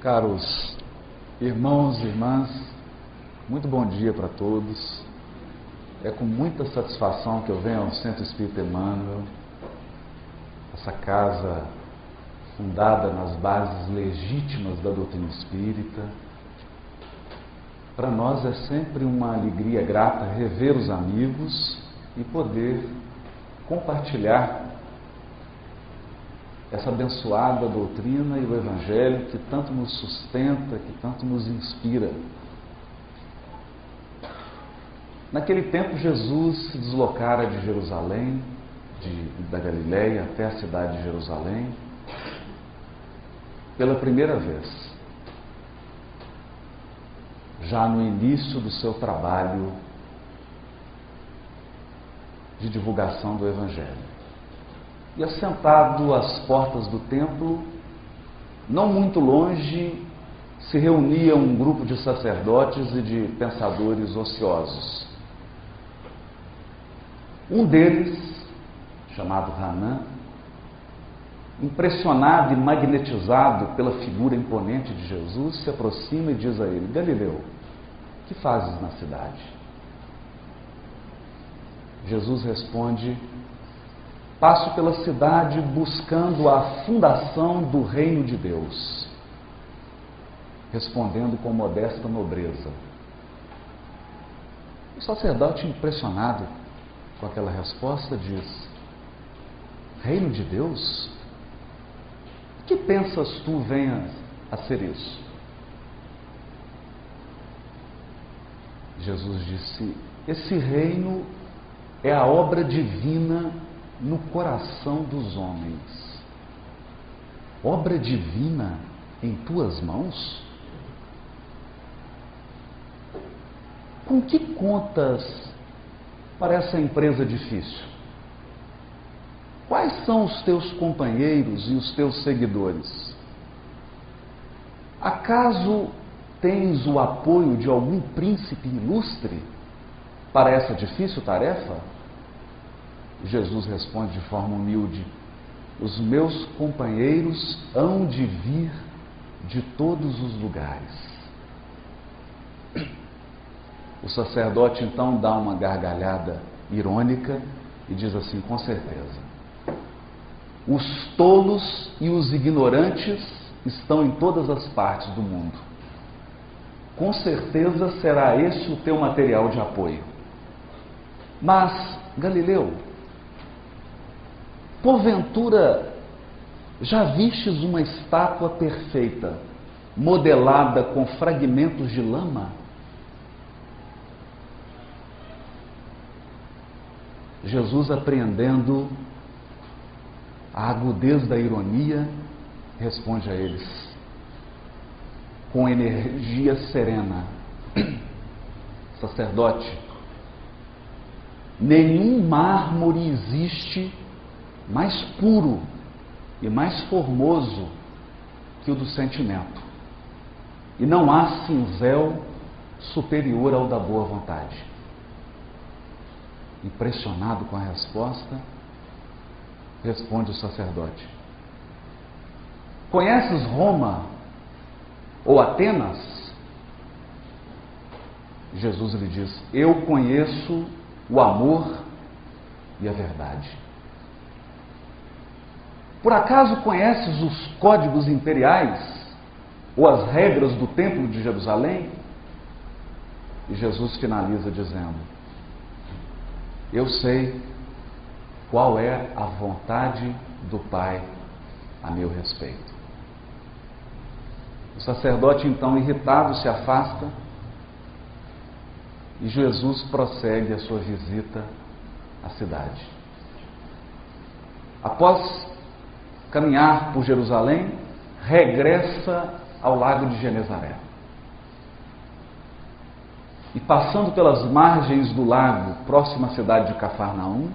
Caros irmãos e irmãs, muito bom dia para todos. É com muita satisfação que eu venho ao Centro Espírita Emmanuel, essa casa fundada nas bases legítimas da doutrina espírita. Para nós é sempre uma alegria grata rever os amigos e poder compartilhar essa abençoada doutrina e o Evangelho que tanto nos sustenta, que tanto nos inspira. Naquele tempo, Jesus se deslocara de Jerusalém, da Galileia até a cidade de Jerusalém, pela primeira vez, já no início do seu trabalho de divulgação do Evangelho. E assentado às portas do templo, não muito longe, se reunia um grupo de sacerdotes e de pensadores ociosos. Um deles, chamado Hanã, impressionado e magnetizado pela figura imponente de Jesus, se aproxima e diz a ele: Galileu, que fazes na cidade? Jesus responde: passo pela cidade buscando a fundação do reino de Deus. Respondendo com modesta nobreza. O sacerdote, impressionado com aquela resposta, diz: reino de Deus? Que pensas tu venha a ser isso? Jesus disse: esse reino é a obra divina no coração dos homens. Obra divina em tuas mãos? Com que contas para essa empresa difícil? Quais são os teus companheiros e os teus seguidores? Acaso tens o apoio de algum príncipe ilustre para essa difícil tarefa? Jesus responde de forma humilde: os meus companheiros hão de vir de todos os lugares. O sacerdote então dá uma gargalhada irônica e diz assim: com certeza, os tolos e os ignorantes estão em todas as partes do mundo. Com certeza será esse o teu material de apoio. Mas, Galileu, porventura já vistes uma estátua perfeita, modelada com fragmentos de lama? Jesus, apreendendo a agudez da ironia, responde a eles com energia serena: sacerdote, nenhum mármore existe mais puro e mais formoso que o do sentimento, e não há cinzel superior ao da boa vontade. Impressionado com a resposta, responde o sacerdote: conheces Roma ou Atenas? Jesus lhe diz: eu conheço o amor e a verdade. Por acaso conheces os códigos imperiais ou as regras do templo de Jerusalém? E Jesus finaliza dizendo: eu sei qual é a vontade do Pai a meu respeito. O sacerdote então, irritado, se afasta e Jesus prossegue a sua visita à cidade. Após caminhar por Jerusalém, regressa ao lago de Genezaré. E passando pelas margens do lago, próximo à cidade de Cafarnaum,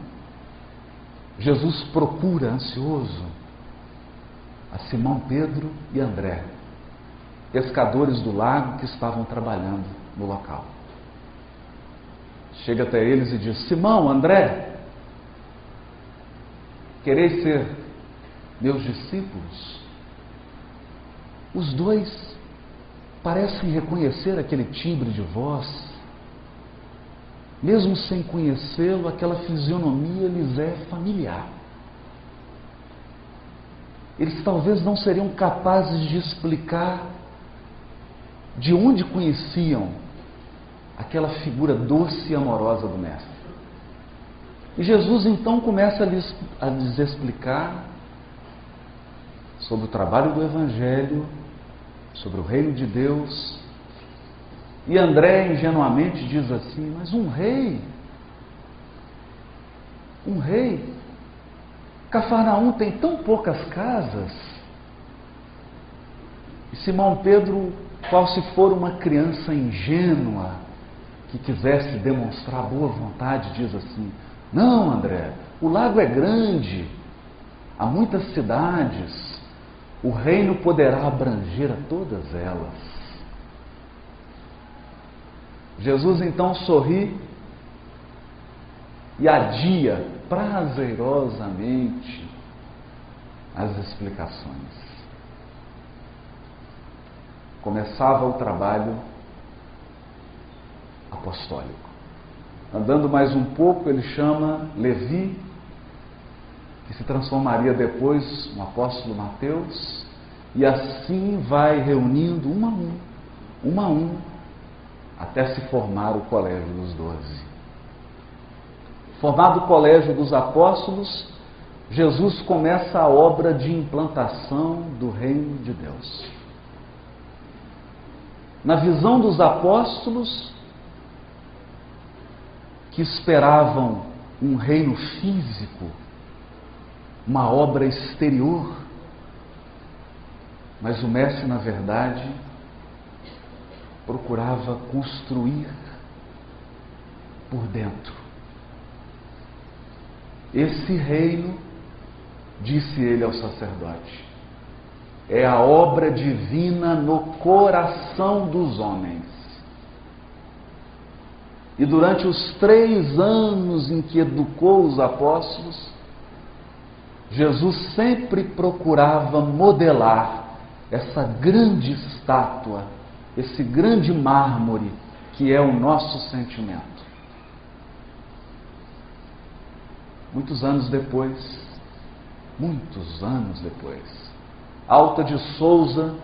Jesus procura, ansioso, a Simão Pedro e André, pescadores do lago que estavam trabalhando no local. Chega até eles e diz: Simão, André, quereis ser meus discípulos? Os dois parecem reconhecer aquele timbre de voz. Mesmo sem conhecê-lo, aquela fisionomia lhes é familiar. Eles talvez não seriam capazes de explicar de onde conheciam aquela figura doce e amorosa do Mestre. E Jesus então começa a lhes explicar sobre o trabalho do Evangelho, sobre o reino de Deus. E André ingenuamente diz assim: mas um rei, Cafarnaum tem tão poucas casas. E Simão Pedro, qual se for uma criança ingênua que quisesse demonstrar boa vontade, diz assim: não, André, o lago é grande, há muitas cidades, o reino poderá abranger a todas elas. Jesus então sorri e adia prazerosamente as explicações. Começava o trabalho apostólico. Andando mais um pouco, ele chama Levi, que se transformaria depois no apóstolo Mateus, e assim vai reunindo um a um, até se formar o colégio dos 12. Formado o colégio dos apóstolos, Jesus começa a obra de implantação do reino de Deus. Na visão dos apóstolos, que esperavam um reino físico, uma obra exterior, mas o Mestre, na verdade, procurava construir por dentro. Esse reino, disse ele ao sacerdote, é a obra divina no coração dos homens. E durante os 3 anos em que educou os apóstolos, Jesus sempre procurava modelar essa grande estátua, esse grande mármore que é o nosso sentimento. Muitos anos depois, Alta de Souza,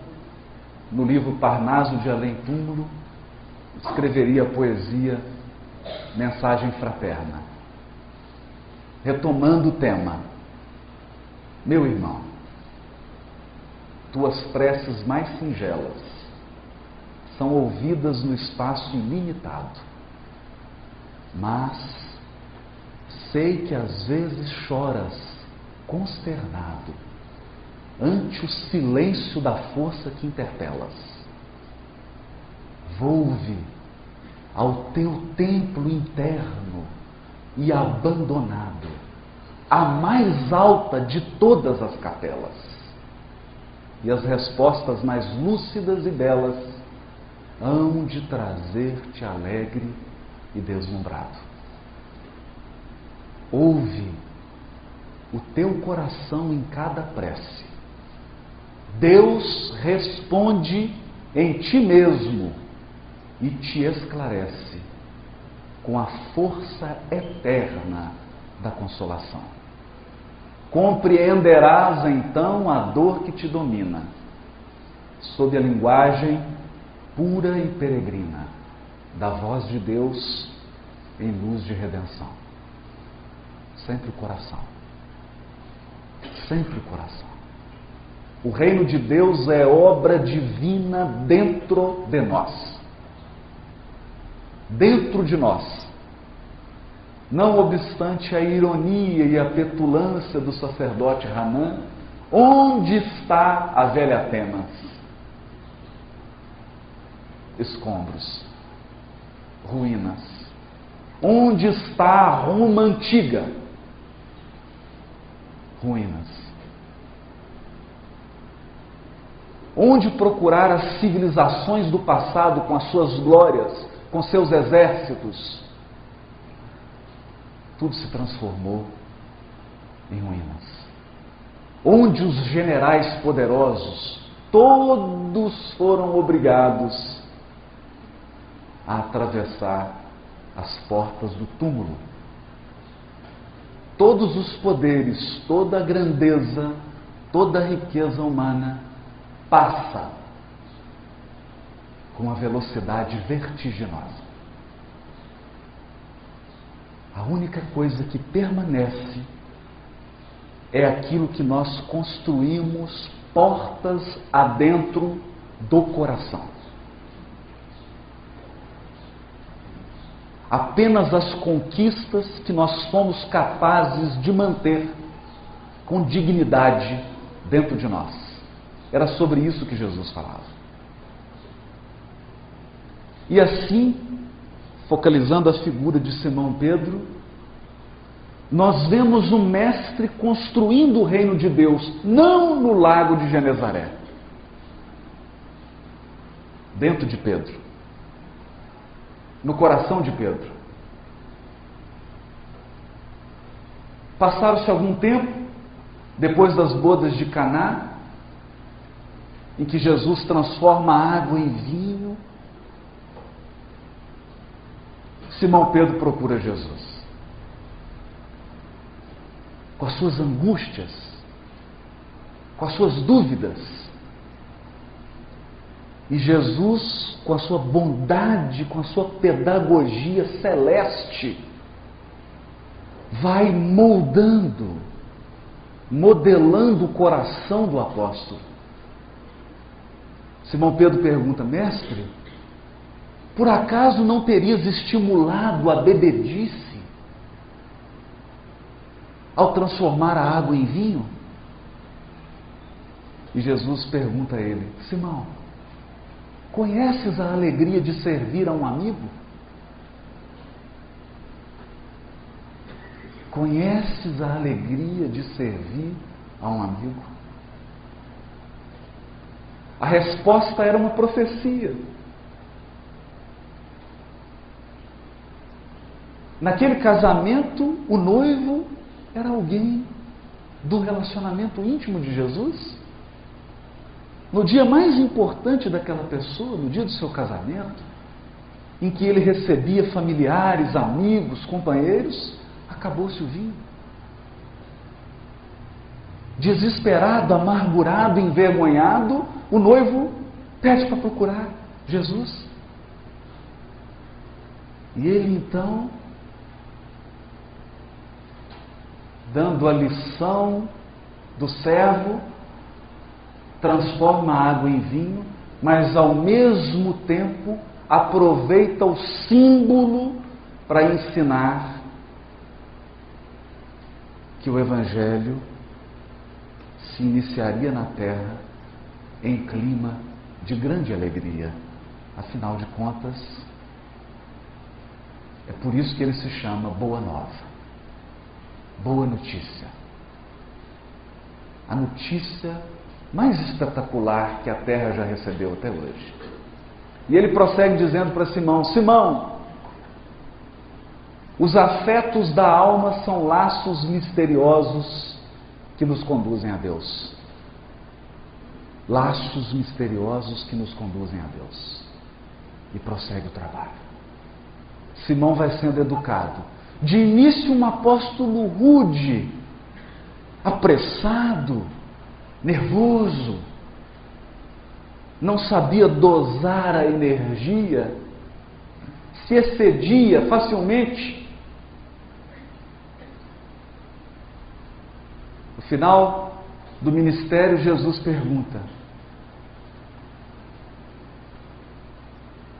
no livro Parnaso de Além Túmulo, escreveria a poesia Mensagem Fraterna, retomando o tema: meu irmão, tuas preces mais singelas são ouvidas no espaço ilimitado, mas sei que às vezes choras consternado ante o silêncio da força que interpelas. Volve ao teu templo interno e abandonado, a mais alta de todas as capelas, e as respostas mais lúcidas e belas hão de trazer-te alegre e deslumbrado. Ouve o teu coração em cada prece. Deus responde em ti mesmo e te esclarece com a força eterna da consolação. Compreenderás então a dor que te domina, sob a linguagem pura e peregrina da voz de Deus em luz de redenção. Sempre o coração. Sempre o coração. O reino de Deus é obra divina dentro de nós. Dentro de nós. Não obstante a ironia e a petulância do sacerdote Hanã, onde está a velha Atenas? Escombros, ruínas. Onde está a Roma antiga? Ruínas. Onde procurar as civilizações do passado com as suas glórias, com seus exércitos? Tudo se transformou em ruínas. Onde os generais poderosos, todos foram obrigados a atravessar as portas do túmulo. Todos os poderes, toda a grandeza, toda a riqueza humana passa com uma velocidade vertiginosa. A única coisa que permanece é aquilo que nós construímos portas adentro do coração. Apenas as conquistas que nós fomos capazes de manter com dignidade dentro de nós. Era sobre isso que Jesus falava. E assim, focalizando a figura de Simão Pedro, nós vemos o Mestre construindo o reino de Deus, não no lago de Genezaré, dentro de Pedro, no coração de Pedro. Passaram-se algum tempo, depois das bodas de Caná, em que Jesus transforma a água em vinho, Simão Pedro procura Jesus. Com as suas angústias, com as suas dúvidas. E Jesus, com a sua bondade, com a sua pedagogia celeste, vai moldando, modelando o coração do apóstolo. Simão Pedro pergunta: mestre, por acaso não terias estimulado a bebedice ao transformar a água em vinho? E Jesus pergunta a ele: Simão, conheces a alegria de servir a um amigo? Conheces a alegria de servir a um amigo? A resposta era uma profecia. Naquele casamento, o noivo era alguém do relacionamento íntimo de Jesus. No dia mais importante daquela pessoa, no dia do seu casamento, em que ele recebia familiares, amigos, companheiros, acabou-se o vinho. Desesperado, amargurado, envergonhado, o noivo pede para procurar Jesus. E ele então, dando a lição do servo, transforma a água em vinho, mas ao mesmo tempo aproveita o símbolo para ensinar que o Evangelho se iniciaria na terra em clima de grande alegria. Afinal de contas, é por isso que ele se chama Boa Nova, Boa Notícia. A notícia mais espetacular que a terra já recebeu até hoje. E ele prossegue dizendo para Simão: Simão, os afetos da alma são laços misteriosos que nos conduzem a Deus. Laços misteriosos que nos conduzem a Deus. E prossegue o trabalho. Simão vai sendo educado. De início, um apóstolo rude, apressado, nervoso, não sabia dosar a energia, se excedia facilmente. No final do ministério, Jesus pergunta: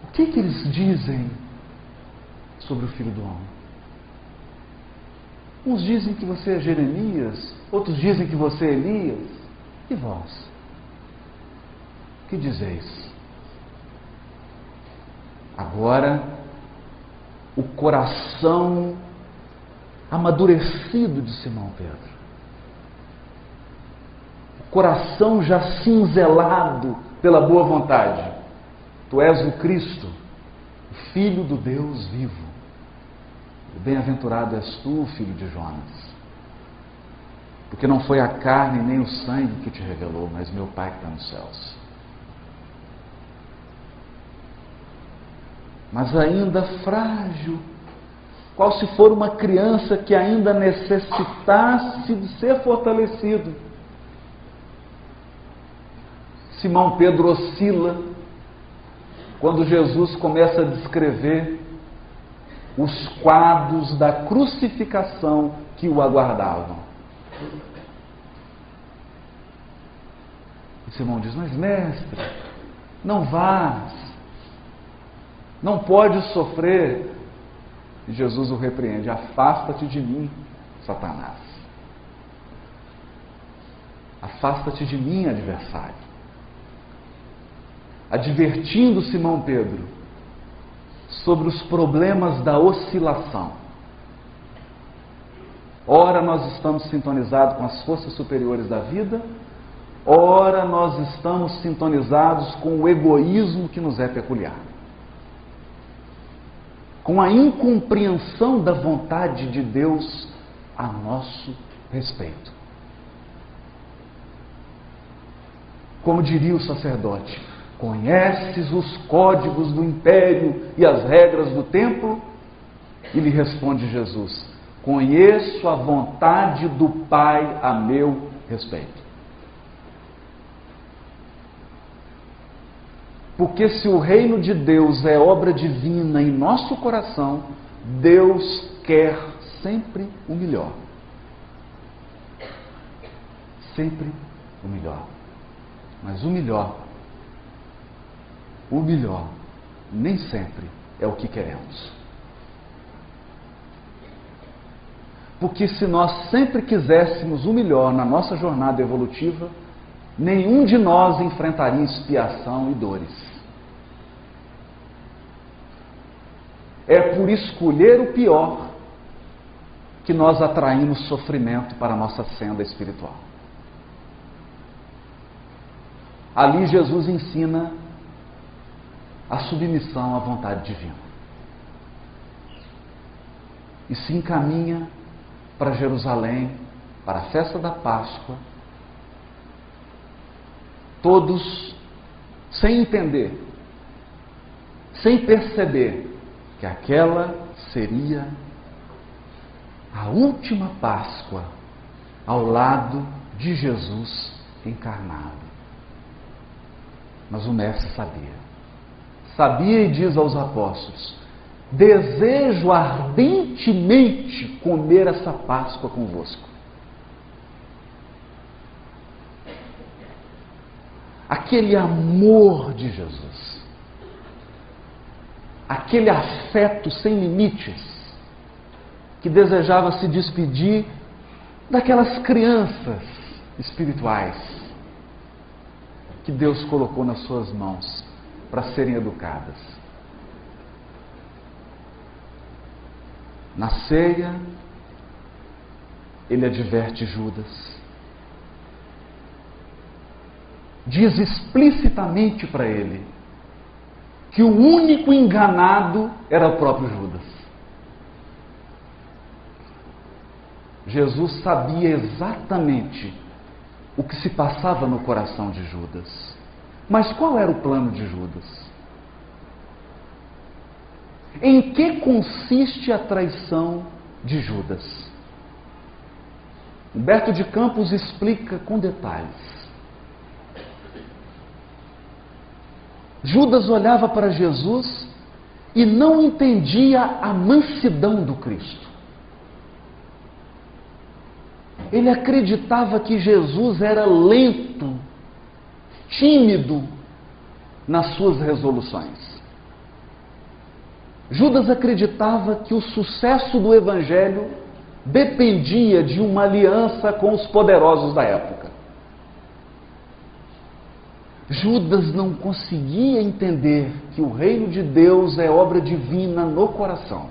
o que eles dizem sobre o Filho do Homem? Uns dizem que você é Jeremias, outros dizem que você é Elias. E vós? O que dizeis? Agora, o coração amadurecido de Simão Pedro, o coração já cinzelado pela boa vontade. Tu és o Cristo, o Filho do Deus vivo. Bem-aventurado és tu, filho de Jonas, porque não foi a carne nem o sangue que te revelou, mas meu Pai que está nos céus. mas ainda frágil, qual se for uma criança que ainda necessitasse de ser fortalecido. Simão Pedro oscila quando Jesus começa a descrever os quadros da crucificação que o aguardavam. E Simão diz: mas mestre, não vás, não podes sofrer. E Jesus o repreende: afasta-te de mim, Satanás. Afasta-te de mim, adversário. Advertindo Simão Pedro sobre os problemas da oscilação. Ora nós estamos sintonizados com as forças superiores da vida, ora nós estamos sintonizados com o egoísmo que nos é peculiar, com a incompreensão da vontade de Deus a nosso respeito. Como diria o sacerdote: conheces os códigos do império e as regras do templo? E lhe responde Jesus: conheço a vontade do Pai a meu respeito. Porque se o reino de Deus é obra divina em nosso coração, Deus quer sempre o melhor. Sempre o melhor. Mas o melhor nem sempre é o que queremos. Porque se nós sempre quiséssemos o melhor na nossa jornada evolutiva, nenhum de nós enfrentaria expiação e dores. É por escolher o pior que nós atraímos sofrimento para a nossa senda espiritual. Ali Jesus ensina a submissão à vontade divina. E se encaminha para Jerusalém, para a festa da Páscoa, todos sem entender, sem perceber que aquela seria a última Páscoa ao lado de Jesus encarnado. Mas o Mestre sabia e diz aos apóstolos: desejo ardentemente comer essa Páscoa convosco. Aquele amor de Jesus, aquele afeto sem limites, que desejava se despedir daquelas crianças espirituais que Deus colocou nas suas mãos para serem educadas. Na ceia, ele adverte Judas. Diz explicitamente para ele que o único enganado era o próprio Judas. Jesus sabia exatamente o que se passava no coração de Judas. Mas qual era o plano de Judas? Em que consiste a traição de Judas? Humberto de Campos explica com detalhes. Judas olhava para Jesus e não entendia a mansidão do Cristo. Ele acreditava que Jesus era lento, tímido nas suas resoluções. Judas acreditava que o sucesso do Evangelho dependia de uma aliança com os poderosos da época. Judas não conseguia entender que o reino de Deus é obra divina no coração.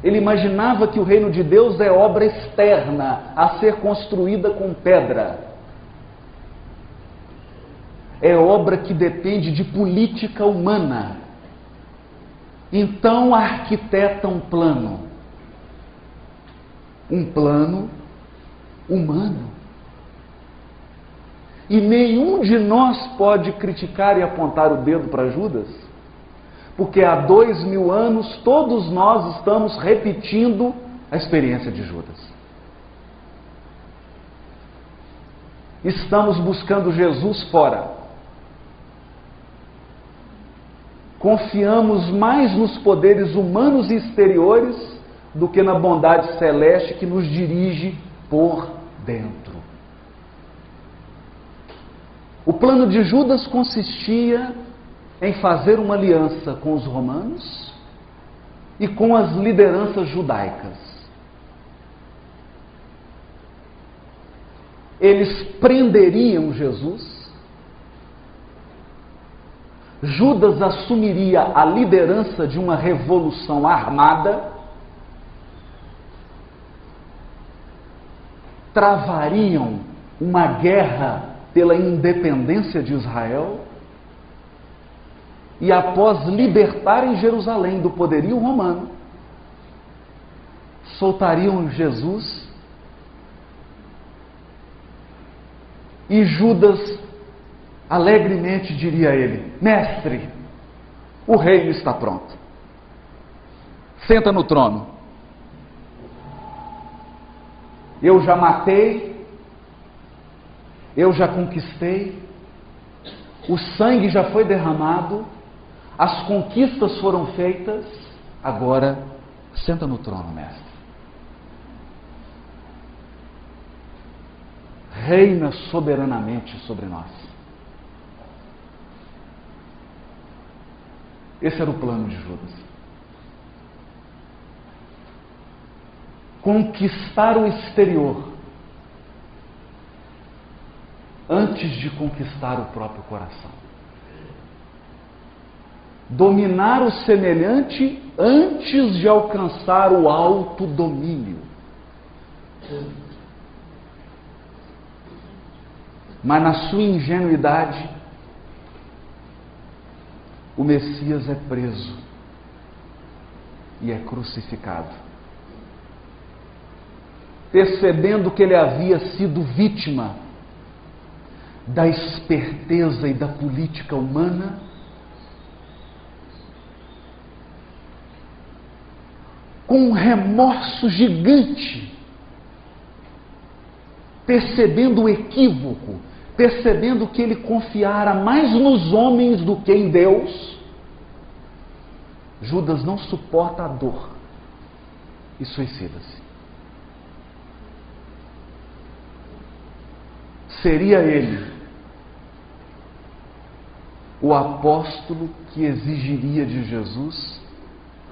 Ele imaginava que o reino de Deus é obra externa, a ser construída com pedra. É obra que depende de política humana. Então arquiteta um plano humano. E nenhum de nós pode criticar e apontar o dedo para Judas, Porque há 2000 anos todos nós estamos repetindo a experiência de Judas. Estamos buscando Jesus fora. Confiamos mais nos poderes humanos e exteriores do que na bondade celeste que nos dirige por dentro. O plano de Judas consistia em fazer uma aliança com os romanos e com as lideranças judaicas. Eles prenderiam Jesus. Judas assumiria a liderança de uma revolução armada, travariam uma guerra pela independência de Israel e, após libertarem Jerusalém do poderio romano, soltariam Jesus e Judas alegremente diria a ele: mestre, o reino está pronto. Senta no trono. Eu já matei, eu já conquistei, o sangue já foi derramado, as conquistas foram feitas, agora senta no trono, mestre. Reina soberanamente sobre nós. Esse era o plano de Judas. Conquistar o exterior antes de conquistar o próprio coração. Dominar o semelhante antes de alcançar o autodomínio. Mas na sua ingenuidade, o Messias é preso e é crucificado. Percebendo que ele havia sido vítima da esperteza e da política humana, com um remorso gigante, percebendo o equívoco, percebendo que ele confiara mais nos homens do que em Deus, Judas não suporta a dor e suicida-se. Seria ele o apóstolo que exigiria de Jesus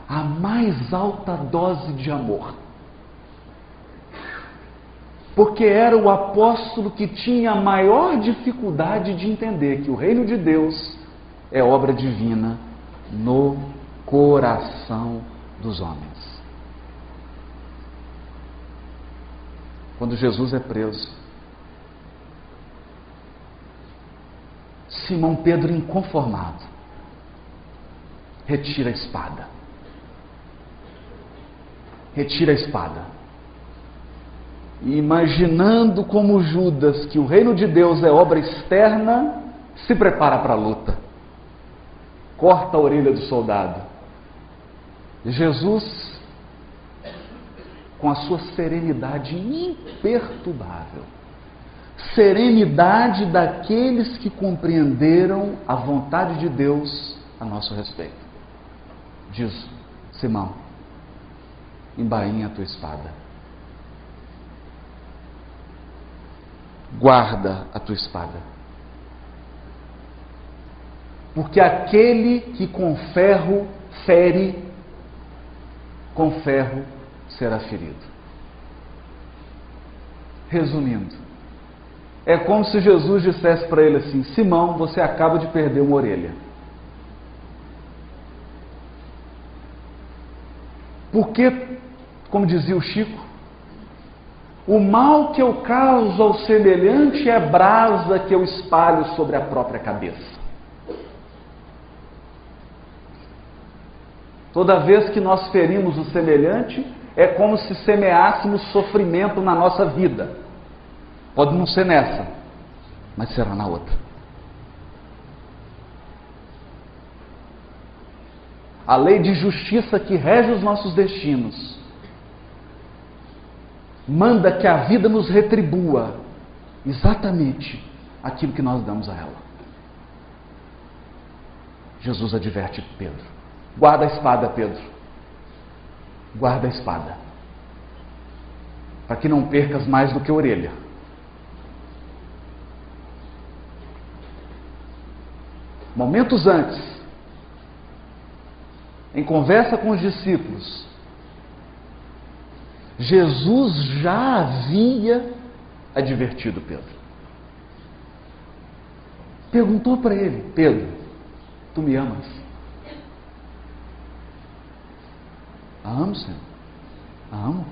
a mais alta dose de amor. Porque era o apóstolo que tinha a maior dificuldade de entender que o reino de Deus é obra divina no coração dos homens. Quando Jesus é preso, Simão Pedro, inconformado, retira a espada. Retira a espada. E imaginando como Judas que o reino de Deus é obra externa, se prepara para a luta. Corta a orelha do soldado. Jesus, com a sua serenidade imperturbável, serenidade daqueles que compreenderam a vontade de Deus a nosso respeito, diz: Simão, embainha a tua espada. Guarda a tua espada. Porque aquele que com ferro fere, com ferro será ferido. Resumindo, é como se Jesus dissesse para ele assim: Simão, você acaba de perder uma orelha. Porque, como dizia o Chico, o mal que eu causo ao semelhante é brasa que eu espalho sobre a própria cabeça. Toda vez que nós ferimos o semelhante, é como se semeássemos sofrimento na nossa vida. Pode não ser nessa, mas será na outra. a lei de justiça que rege os nossos destinos, manda que a vida nos retribua exatamente aquilo que nós damos a ela. Jesus adverte Pedro: guarda a espada, Pedro, guarda a espada, para que não percas mais do que a orelha. Momentos antes, em conversa com os discípulos, Jesus já havia advertido Pedro. Perguntou para ele: Pedro, tu me amas? Amo, Senhor. Amo.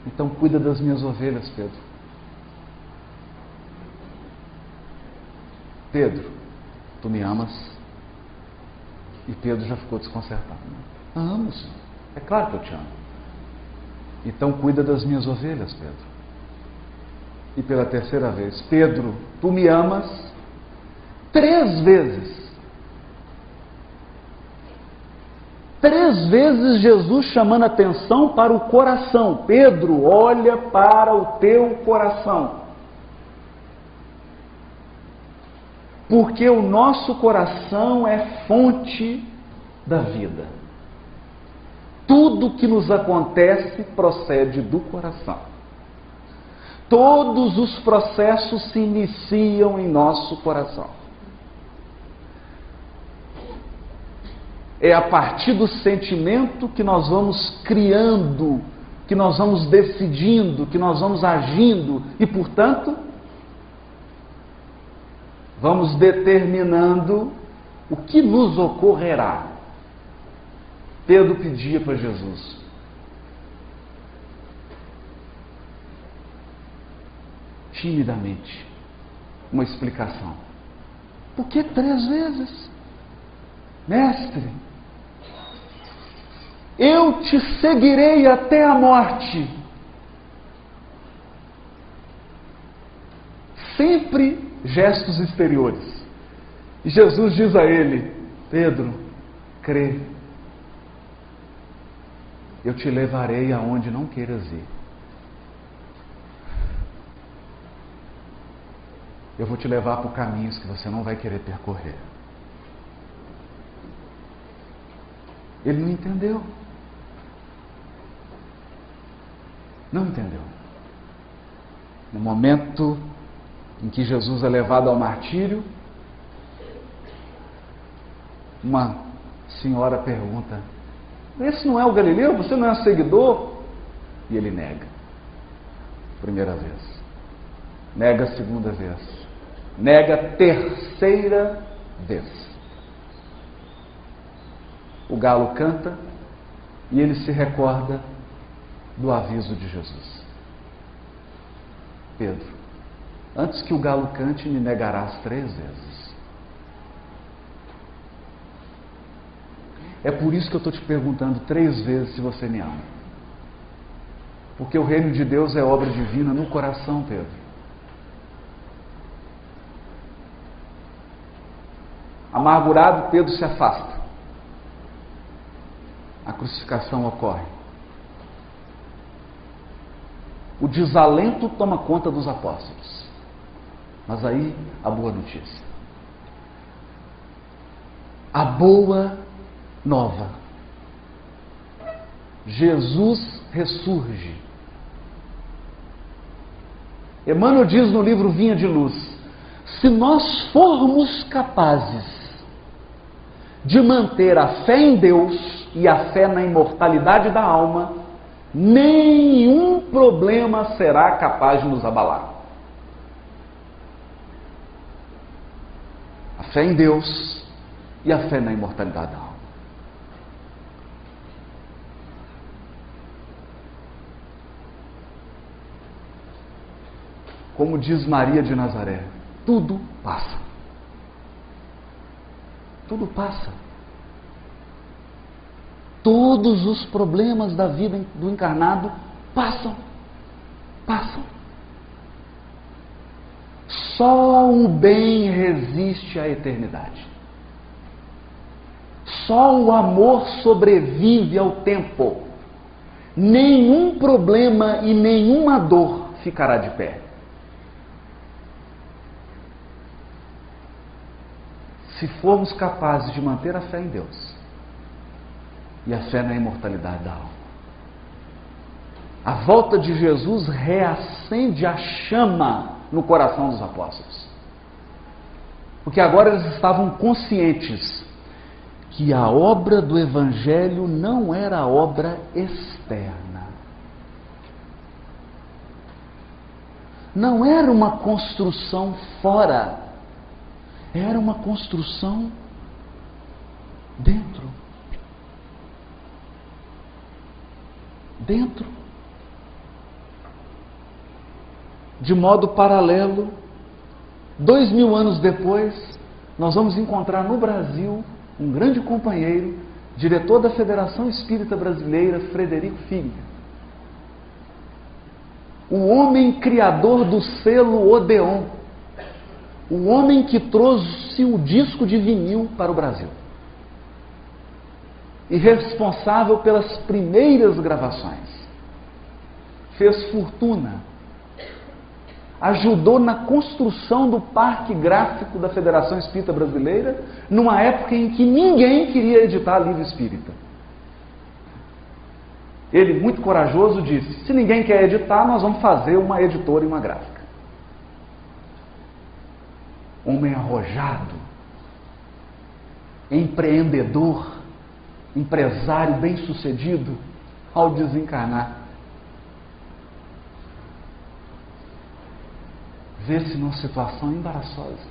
Então cuida das minhas ovelhas, Pedro. Pedro, tu me amas? E Pedro já ficou desconcertado. Amo, Senhor. É claro que eu te amo. Então cuida das minhas ovelhas, Pedro. E pela terceira vez: Pedro, tu me amas? 3 vezes. 3 vezes Jesus chamando atenção para o coração. Pedro, olha para o teu coração. Porque o nosso coração é fonte da vida. Tudo que nos acontece procede do coração. Todos os processos se iniciam em nosso coração. É a partir do sentimento que nós vamos criando, que nós vamos decidindo, que nós vamos agindo e, portanto, vamos determinando o que nos ocorrerá. Pedro pedia para Jesus: timidamente, uma explicação. Por que 3 vezes? Mestre, eu te seguirei até a morte. Sempre gestos exteriores. E Jesus diz a ele: Pedro, crê, eu te levarei aonde não queiras ir. Eu vou te levar por caminhos que você não vai querer percorrer. Ele não entendeu. Não entendeu. No momento em que Jesus é levado ao martírio, uma senhora pergunta: esse não é o Galileu? Você não é seguidor? E ele nega. Primeira vez. Nega a segunda vez. Nega a terceira vez. O galo canta e ele se recorda do aviso de Jesus: Pedro, antes que o galo cante, me negarás 3 vezes. É por isso que eu estou te perguntando 3 vezes se você me ama. Porque o reino de Deus é obra divina no coração, Pedro. Amargurado, Pedro se afasta. A crucificação ocorre. O desalento toma conta dos apóstolos. Mas aí, a boa notícia. A boa nova. Jesus ressurge. Emmanuel diz no livro Vinha de Luz: se nós formos capazes de manter a fé em Deus e a fé na imortalidade da alma, nenhum problema será capaz de nos abalar. A fé em Deus e a fé na imortalidade da alma. Como diz Maria de Nazaré, tudo passa. Tudo passa. Todos os problemas da vida do encarnado passam. Passam. Só o bem resiste à eternidade. Só o amor sobrevive ao tempo. Nenhum problema e nenhuma dor ficará de pé. Se formos capazes de manter a fé em Deus e a fé na imortalidade da alma. A volta de Jesus reacende a chama no coração dos apóstolos. Porque agora eles estavam conscientes que a obra do Evangelho não era obra externa. Não era uma construção fora. Era uma construção dentro. Dentro. De modo paralelo, 2000 anos depois, nós vamos encontrar no Brasil um grande companheiro, diretor da Federação Espírita Brasileira, Frederico Filho. O homem criador do selo Odeon. O homem que trouxe o disco de vinil para o Brasil. E responsável pelas primeiras gravações. Fez fortuna. Ajudou na construção do parque gráfico da Federação Espírita Brasileira, numa época em que ninguém queria editar livro espírita. Ele, muito corajoso, disse: se ninguém quer editar, nós vamos fazer uma editora e uma gráfica. Homem arrojado, empreendedor, empresário bem-sucedido, ao desencarnar, vê-se numa situação embaraçosa.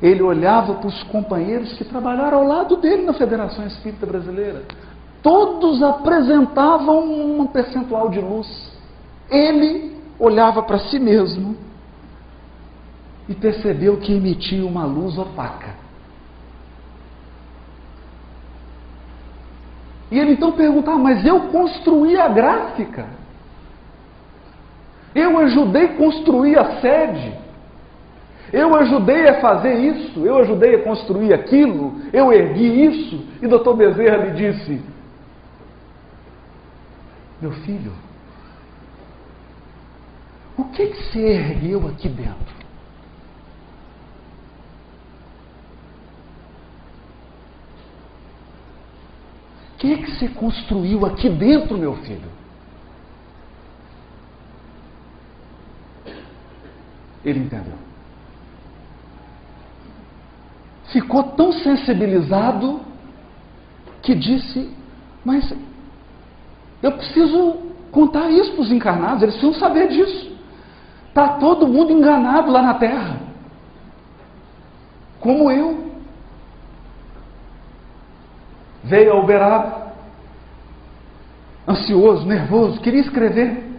Ele olhava para os companheiros que trabalharam ao lado dele na Federação Espírita Brasileira. Todos apresentavam um percentual de luz. Ele olhava para si mesmo e percebeu que emitia uma luz opaca. E ele então perguntava: mas eu construí a gráfica? Eu ajudei a construir a sede, eu ajudei a fazer isso, eu ajudei a construir aquilo, eu ergui isso. E Dr. Bezerra lhe disse: meu filho, o que você ergueu aqui dentro? O que você construiu aqui dentro, meu filho? Ele entendeu. Ficou tão sensibilizado que disse: mas eu preciso contar isso para os encarnados, eles precisam saber disso. Está todo mundo enganado lá na Terra, como eu. Veio a Uberaba, ansioso, nervoso, queria escrever.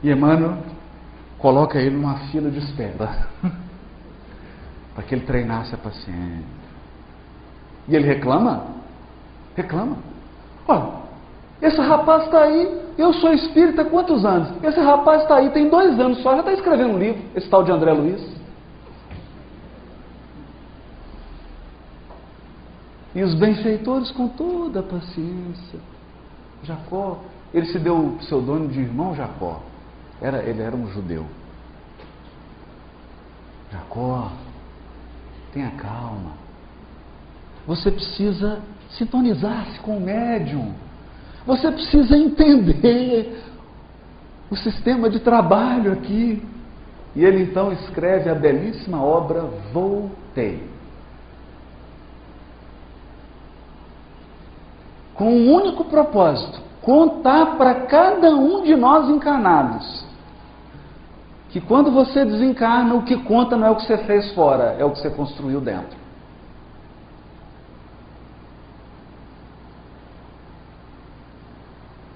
E Emmanuel coloca ele numa fila de espera para que ele treinasse a paciência. E ele reclama? Reclama. Olha, esse rapaz está aí, eu sou espírita há quantos anos? Esse rapaz está aí, tem 2 anos só, já está escrevendo um livro, esse tal de André Luiz. E os benfeitores, com toda a paciência, Jacó, ele se deu o pseudônimo de irmão Jacó. Ele era um judeu. Jacó, tenha calma. Você precisa sintonizar-se com o médium. Você precisa entender o sistema de trabalho aqui. E ele então escreve a belíssima obra Voltei. Com um único propósito: contar para cada um de nós encarnados que quando você desencarna, o que conta não é o que você fez fora, é o que você construiu dentro.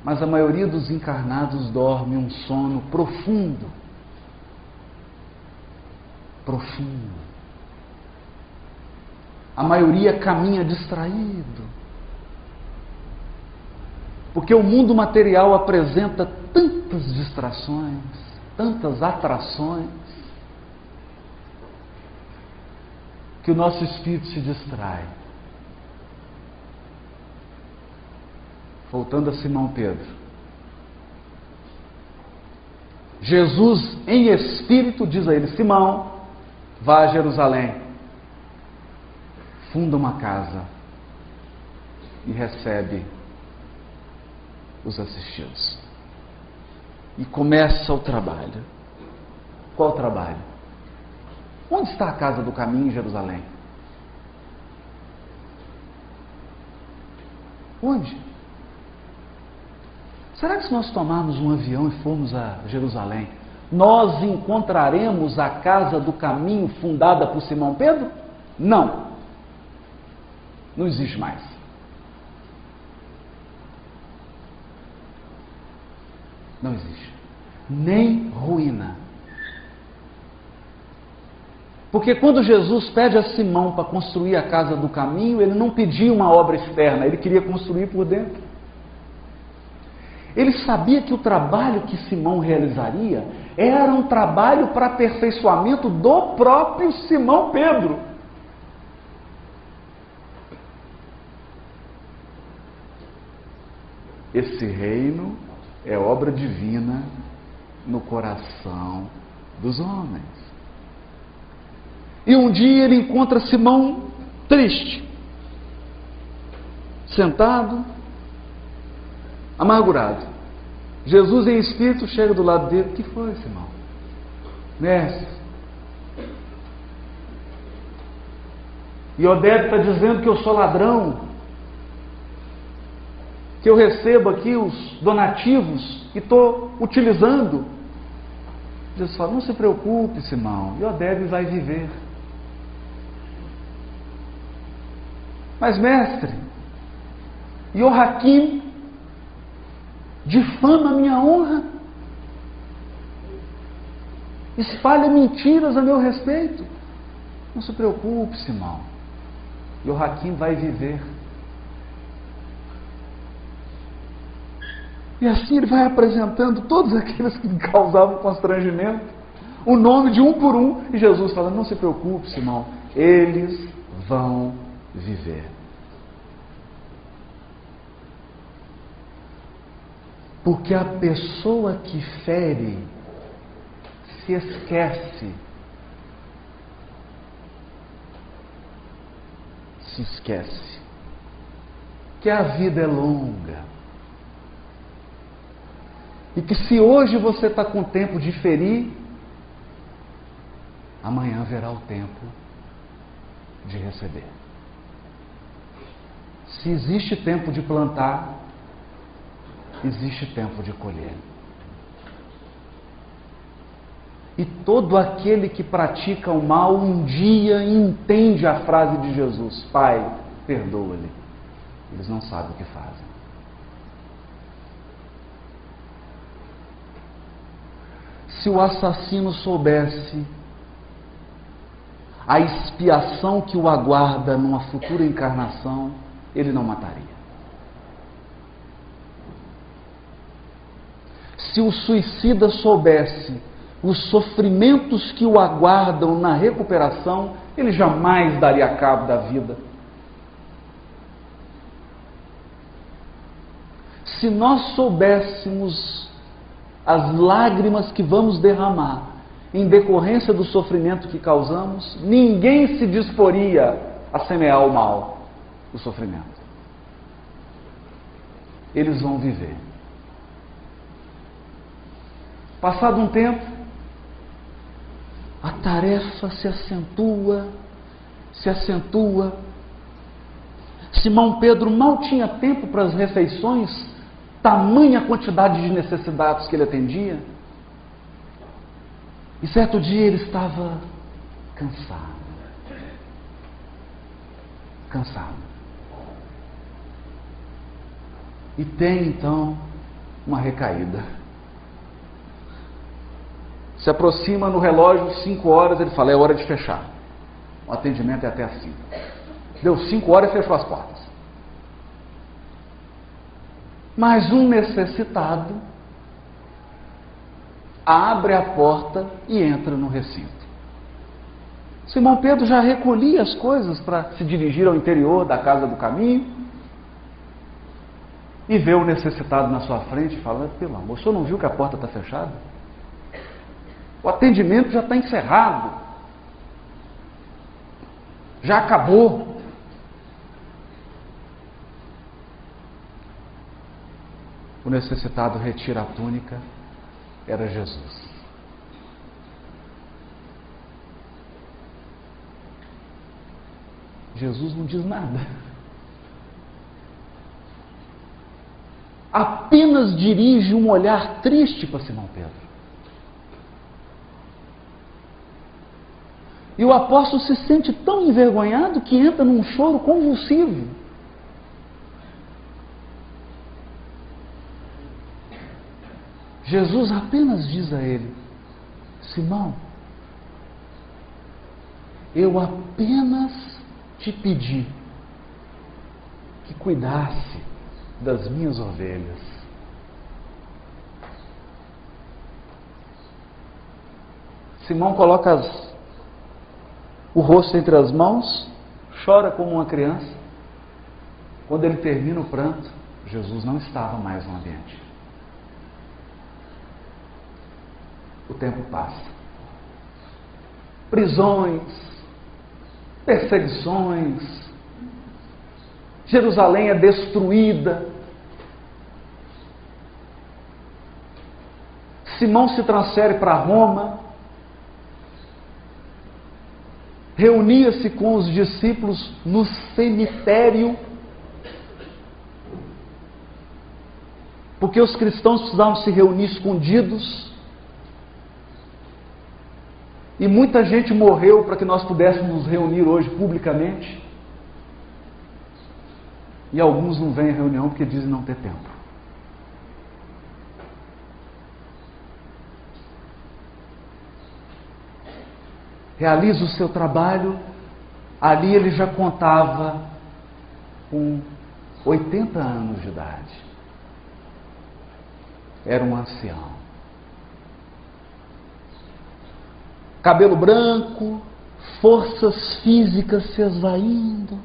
Mas a maioria dos encarnados dorme um sono profundo. Profundo. A maioria caminha distraído. Porque o mundo material apresenta tantas distrações, tantas atrações, que o nosso espírito se distrai. Voltando a Simão Pedro. Jesus, em espírito, diz a ele: Simão, vá a Jerusalém, funda uma casa e recebe os assistidos. E começa o trabalho. Qual trabalho? Onde está a casa do caminho em Jerusalém? Onde? Será que se nós tomarmos um avião e formos a Jerusalém, nós encontraremos a casa do caminho fundada por Simão Pedro? Não. Não existe mais. Não existe. Nem ruína. Porque quando Jesus pede a Simão para construir a casa do caminho, ele não pediu uma obra externa, ele queria construir por dentro. Ele sabia que o trabalho que Simão realizaria era um trabalho para aperfeiçoamento do próprio Simão Pedro. Esse reino é obra divina no coração dos homens. E um dia ele encontra Simão triste, sentado, amargurado. Jesus em espírito chega do lado dele: o que foi, Simão? Mestre, Iodete está dizendo que eu sou ladrão, que eu recebo aqui os donativos e estou utilizando. Jesus fala: não se preocupe, Simão, Iodete vai viver. Mas mestre, Joaquim difama a minha honra, espalha mentiras a meu respeito. Não se preocupe, Simão, Joaquim vai viver. E assim ele vai apresentando todos aqueles que causavam constrangimento, o nome de um por um, e Jesus fala: não se preocupe, Simão, eles vão viver. Porque a pessoa que fere se esquece. Se esquece que a vida é longa. E que se hoje você está com tempo de ferir, amanhã haverá o tempo de receber. Se existe tempo de plantar, existe tempo de colher. E todo aquele que pratica o mal um dia entende a frase de Jesus: Pai, perdoa-lhe, eles não sabem o que fazem. Se o assassino soubesse a expiação que o aguarda numa futura encarnação, ele não mataria. Se o suicida soubesse os sofrimentos que o aguardam na recuperação, ele jamais daria cabo da vida. Se nós soubéssemos as lágrimas que vamos derramar em decorrência do sofrimento que causamos, ninguém se disporia a semear o mal, o sofrimento. Eles vão viver. Passado um tempo, a tarefa se acentua. Simão Pedro mal tinha tempo para as refeições, tamanha quantidade de necessidades que ele atendia. E certo dia ele estava cansado. E tem então uma recaída. Se aproxima no relógio 5 horas, ele fala: é hora de fechar. O atendimento é até às 5. Deu 5 horas e fechou as portas. Mas um necessitado abre a porta e entra no recinto. Simão Pedro já recolhia as coisas para se dirigir ao interior da casa do caminho e vê o necessitado na sua frente e fala: pelo amor, o senhor não viu que a porta está fechada? O atendimento já está encerrado. Já acabou. O necessitado retira a túnica, era Jesus. Jesus não diz nada. Apenas dirige um olhar triste para Simão Pedro. E o apóstolo se sente tão envergonhado que entra num choro convulsivo. Jesus apenas diz a ele: Simão, eu apenas te pedi que cuidasse das minhas ovelhas. Simão coloca o rosto entre as mãos, chora como uma criança. Quando ele termina o pranto, Jesus não estava mais no ambiente. O tempo passa. Prisões, perseguições, Jerusalém é destruída. Simão se transfere para Roma, reunia-se com os discípulos no cemitério, porque os cristãos precisavam se reunir escondidos. E muita gente morreu para que nós pudéssemos nos reunir hoje publicamente. E alguns não vêm à reunião porque dizem não ter tempo. Realiza o seu trabalho. Ali ele já contava com 80 anos de idade. Era um ancião. Cabelo branco, forças físicas se esvaindo.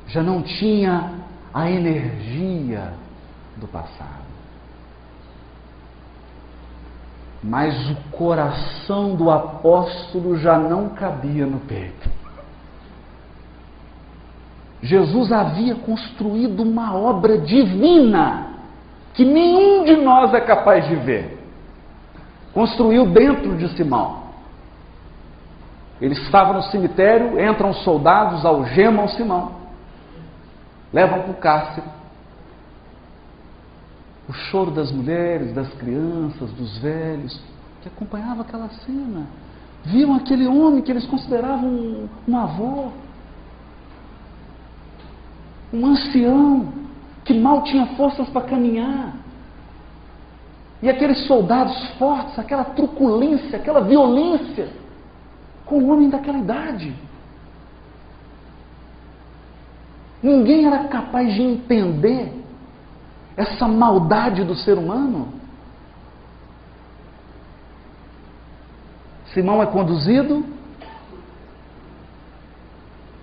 Já não tinha a energia do passado. Mas o coração do apóstolo já não cabia no peito. Jesus havia construído uma obra divina que nenhum de nós é capaz de ver. Construiu dentro de Simão. Ele estava no cemitério, entram os soldados, algemam Simão, levam para o cárcere. O choro das mulheres, das crianças, dos velhos, que acompanhavam aquela cena, viam aquele homem que eles consideravam um avô, um ancião, que mal tinha forças para caminhar. E aqueles soldados fortes, aquela truculência, aquela violência, com um homem daquela idade. Ninguém era capaz de entender essa maldade do ser humano. Simão é conduzido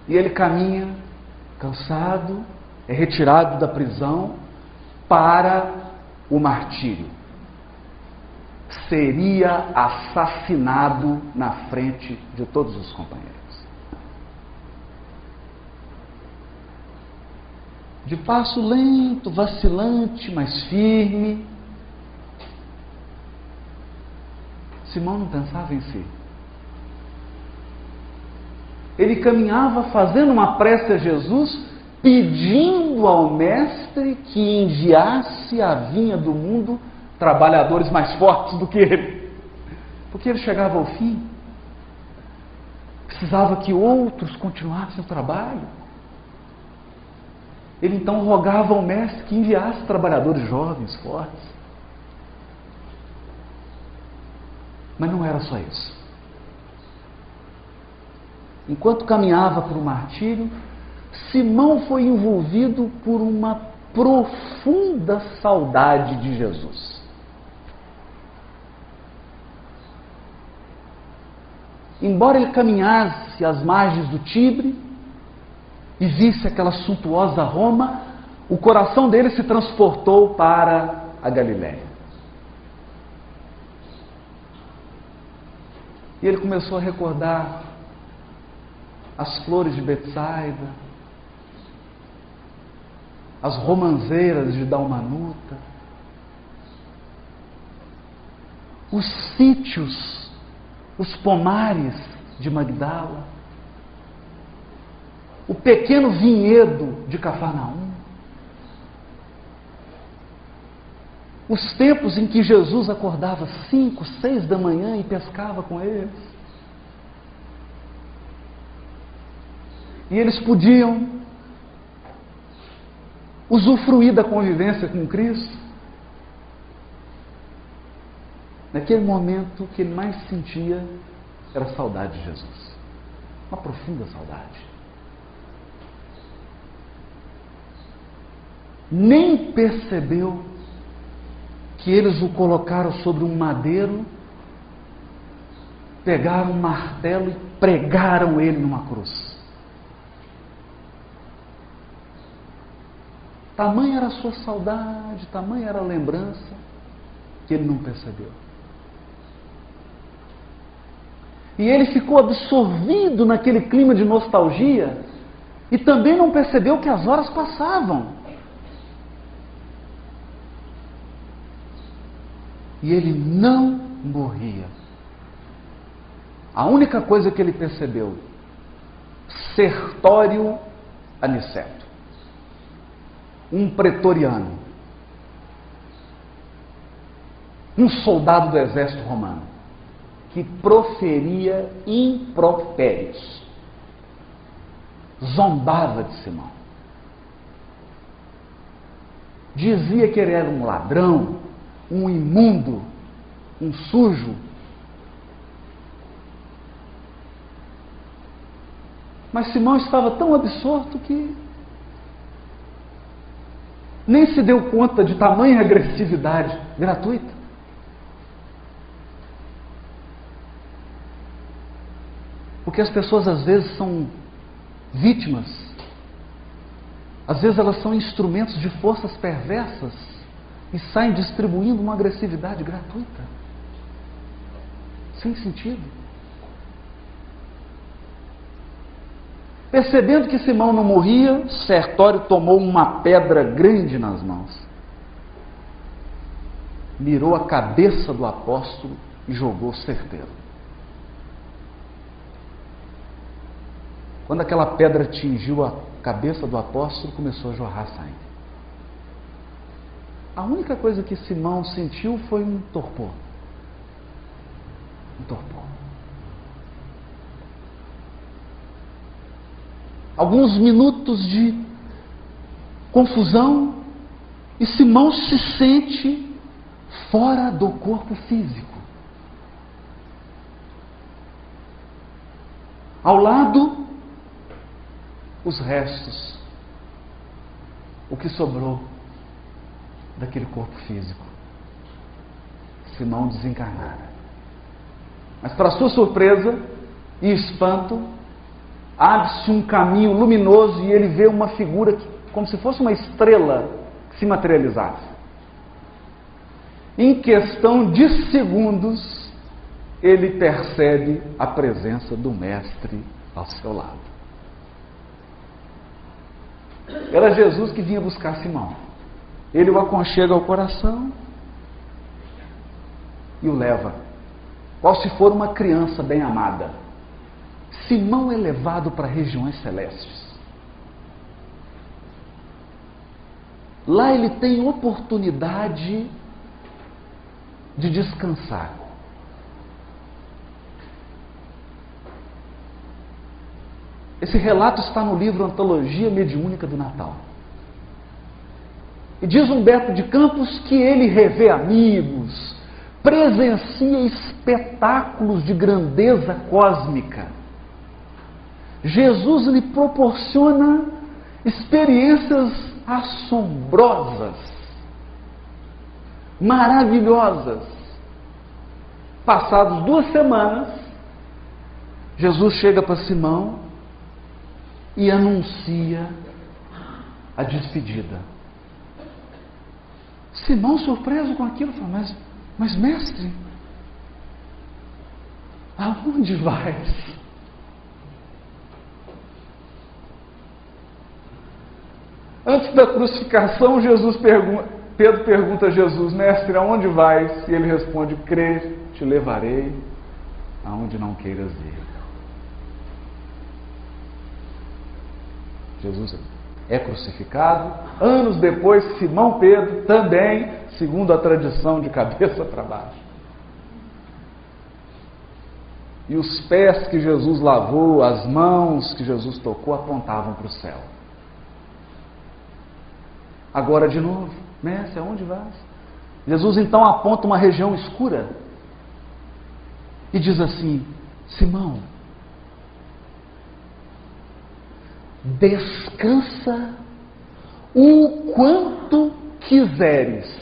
e ele caminha cansado, é retirado da prisão para o martírio. Seria assassinado na frente de todos os companheiros. De passo lento, vacilante, mas firme, Simão não pensava em si. Ele caminhava fazendo uma prece a Jesus, pedindo ao Mestre que enviasse à vinha do mundo trabalhadores mais fortes do que ele. Porque ele chegava ao fim, precisava que outros continuassem o trabalho. Ele então rogava ao Mestre que enviasse trabalhadores jovens, fortes. Mas não era só isso. Enquanto caminhava para o martírio, Simão foi envolvido por uma profunda saudade de Jesus. embora ele caminhasse às margens do Tibre e visse aquela suntuosa Roma, o coração dele se transportou para a Galiléia. E ele começou a recordar as flores de Betsaida, as romãzeiras de Dalmanuta, os sítios, os pomares de Magdala, o pequeno vinhedo de Cafarnaum, os tempos em que Jesus acordava 5, 6 da manhã e pescava com eles. E eles podiam usufruir da convivência com Cristo. Naquele momento, o que ele mais sentia era a saudade de Jesus. Uma profunda saudade. Nem percebeu que eles o colocaram sobre um madeiro, pegaram um martelo e pregaram ele numa cruz. Tamanha era a sua saudade, tamanha era a lembrança, que ele não percebeu. E ele ficou absorvido naquele clima de nostalgia e também não percebeu que as horas passavam. E ele não morria. A única coisa que ele percebeu: Sertório Aniceto, um pretoriano, um soldado do exército romano, que proferia impropérios, zombava de Simão, dizia que ele era um ladrão, um imundo, um sujo. Mas Simão estava tão absorto que nem se deu conta de tamanha agressividade gratuita. Porque as pessoas às vezes são vítimas, às vezes elas são instrumentos de forças perversas e saem distribuindo uma agressividade gratuita, sem sentido. Percebendo que Simão não morria, Sertório tomou uma pedra grande nas mãos, mirou a cabeça do apóstolo e jogou certeiro. Quando aquela pedra atingiu a cabeça do apóstolo, começou a jorrar sangue. A única coisa que Simão sentiu foi um torpor. Um torpor. Alguns minutos de confusão e Simão se sente fora do corpo físico. Ao lado, os restos, o que sobrou daquele corpo físico. Simão desencarnara. Mas, para sua surpresa e espanto, abre-se um caminho luminoso e ele vê uma figura como se fosse uma estrela que se materializasse. Em questão de segundos, ele percebe a presença do Mestre ao seu lado. Era Jesus que vinha buscar Simão. Ele o aconchega ao coração e o leva, qual se for uma criança bem amada. Simão é levado para regiões celestes. Lá ele tem oportunidade de descansar. Esse relato está no livro Antologia Mediúnica do Natal. E diz Humberto de Campos que ele revê amigos, presencia espetáculos de grandeza cósmica. Jesus lhe proporciona experiências assombrosas, maravilhosas. Passados 2 semanas, Jesus chega para Simão e anuncia a despedida. Simão, surpreso com aquilo, fala: mas mestre, aonde vais? Antes da crucificação, Pedro pergunta a Jesus: mestre, aonde vais? E ele responde: crê, te levarei aonde não queiras ir. Jesus é crucificado. Anos depois, Simão Pedro também, segundo a tradição, de cabeça para baixo. E os pés que Jesus lavou, as mãos que Jesus tocou, apontavam para o céu. Agora de novo: mestre, aonde vais? Jesus então aponta uma região escura e diz assim: Simão, descansa o quanto quiseres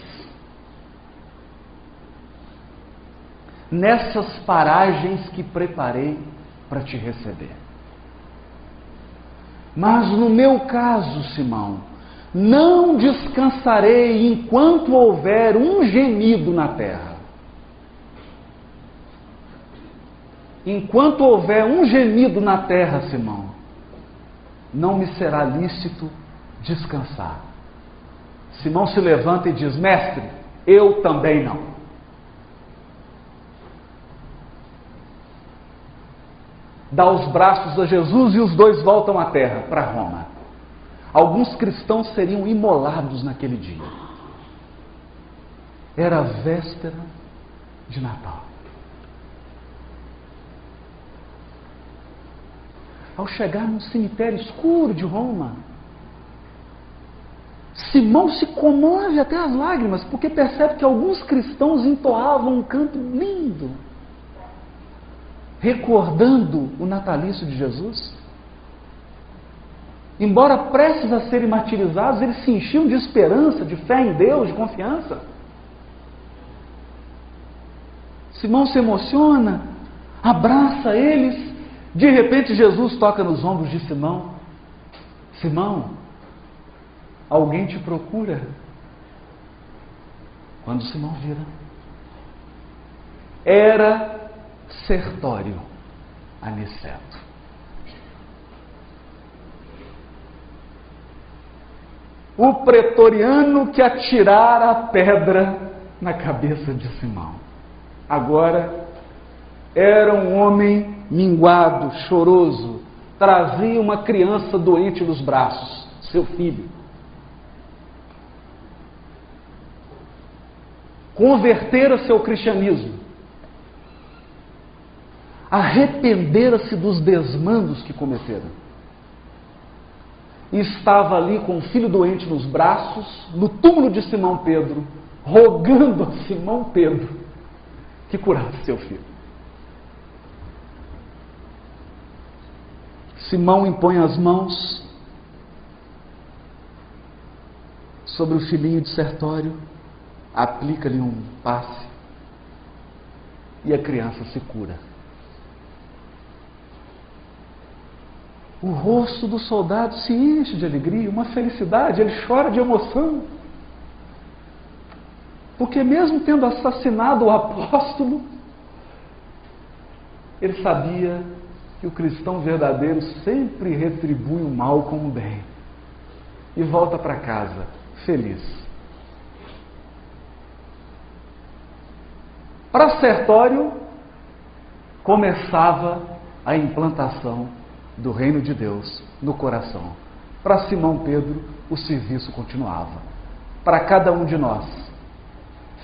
nessas paragens que preparei para te receber. Mas no meu caso, Simão, não descansarei enquanto houver um gemido na terra. Enquanto houver um gemido na terra, Simão, não me será lícito descansar. Simão se levanta e diz: mestre, eu também não. Dá os braços a Jesus e os dois voltam à terra, para Roma. Alguns cristãos seriam imolados naquele dia. Era a véspera de Natal. Ao chegar num cemitério escuro de Roma, Simão se comove até as lágrimas, porque percebe que alguns cristãos entoavam um canto lindo, recordando o natalício de Jesus. Embora prestes a serem martirizados, eles se enchiam de esperança, de fé em Deus, de confiança. Simão se emociona, abraça eles. De repente, Jesus toca nos ombros de Simão: Simão, alguém te procura. Quando Simão vira, era Sertório Aniceto. O pretoriano que atirara a pedra na cabeça de Simão. Agora era um homem minguado, choroso, trazia uma criança doente nos braços, seu filho. Convertera-se ao cristianismo, arrependera-se dos desmandos que cometeram. E estava ali com o filho doente nos braços, no túmulo de Simão Pedro, rogando a Simão Pedro que curasse seu filho. Simão impõe as mãos sobre o filhinho de Sertório, aplica-lhe um passe e a criança se cura. O rosto do soldado se enche de alegria, uma felicidade, ele chora de emoção. Porque mesmo tendo assassinado o apóstolo, ele sabia que o cristão verdadeiro sempre retribui o mal com o bem. E volta para casa feliz. Para Sertório, começava a implantação do reino de Deus no coração. Para Simão Pedro, o serviço continuava. Para cada um de nós,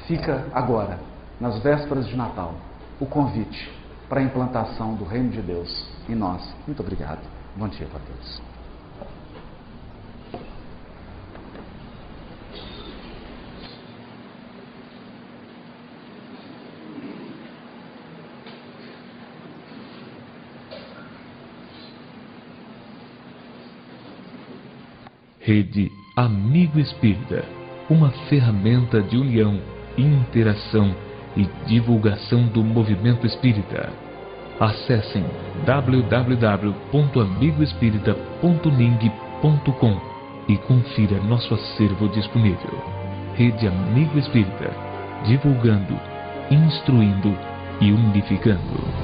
fica agora, nas vésperas de Natal, o convite para a implantação do reino de Deus em nós. Muito obrigado. Bom dia para todos. Rede Amigo Espírita, uma ferramenta de união, interação e divulgação do movimento espírita. Acessem www.amigoespírita.ning.com e confira nosso acervo disponível. Rede Amigo Espírita, divulgando, instruindo e unificando.